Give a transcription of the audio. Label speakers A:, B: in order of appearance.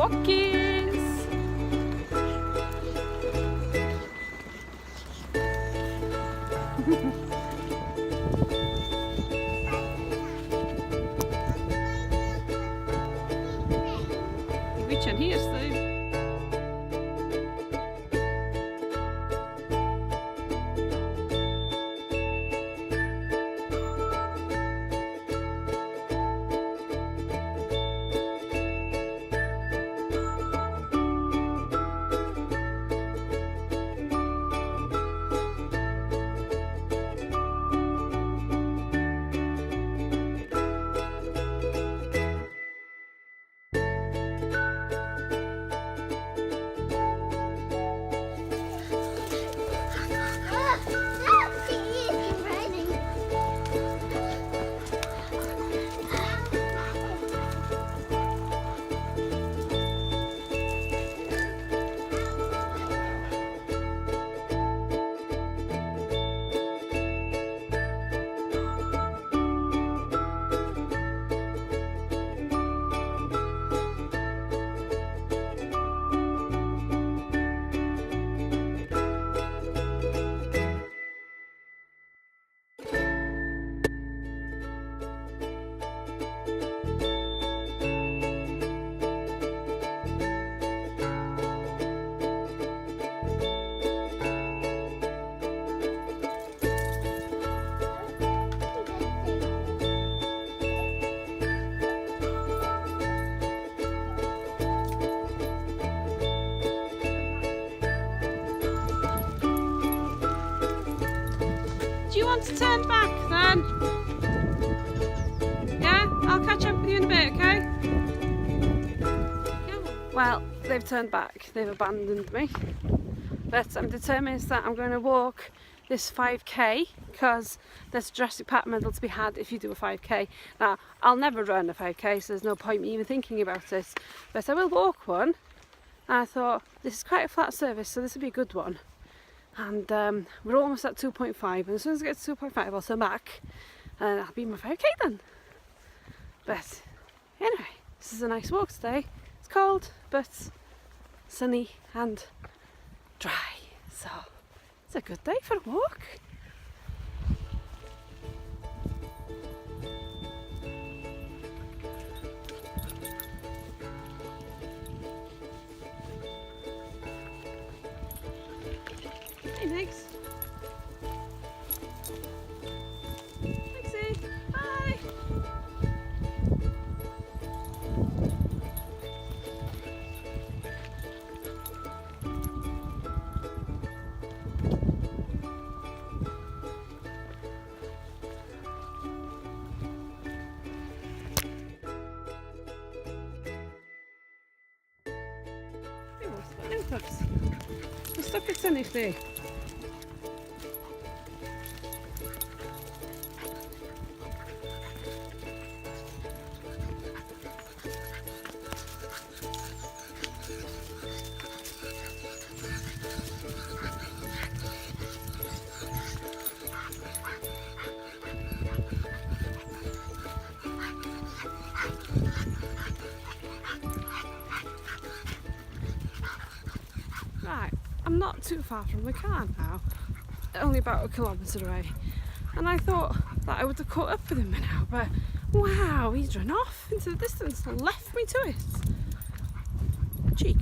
A: walkies. Reach in here, Steve. Do you want to turn back then? Yeah? I'll catch up with you in a bit, okay? Well, they've turned back. They've abandoned me. But I'm determined that I'm going to walk this 5k because there's a Jurassic Park medal to be had if you do a 5k. Now, I'll never run a 5k, so there's no point me even thinking about it. But I will walk one. And I thought, this is quite a flat surface, so this would be a good one. And we're almost at 2.5, and as soon as I get to 2.5 I'll turn back and I'll be in my 5k then. But anyway, this is a nice walk today. It's cold but sunny and dry, so it's a good day for a walk. Hey, Nix. Nixie, hi. We're stuck at sunny today. Right, I'm not too far from the car now, only about a kilometre away, and I thought that I would have caught up with him by now, but wow, he's run off into the distance and left me to it. Cheek.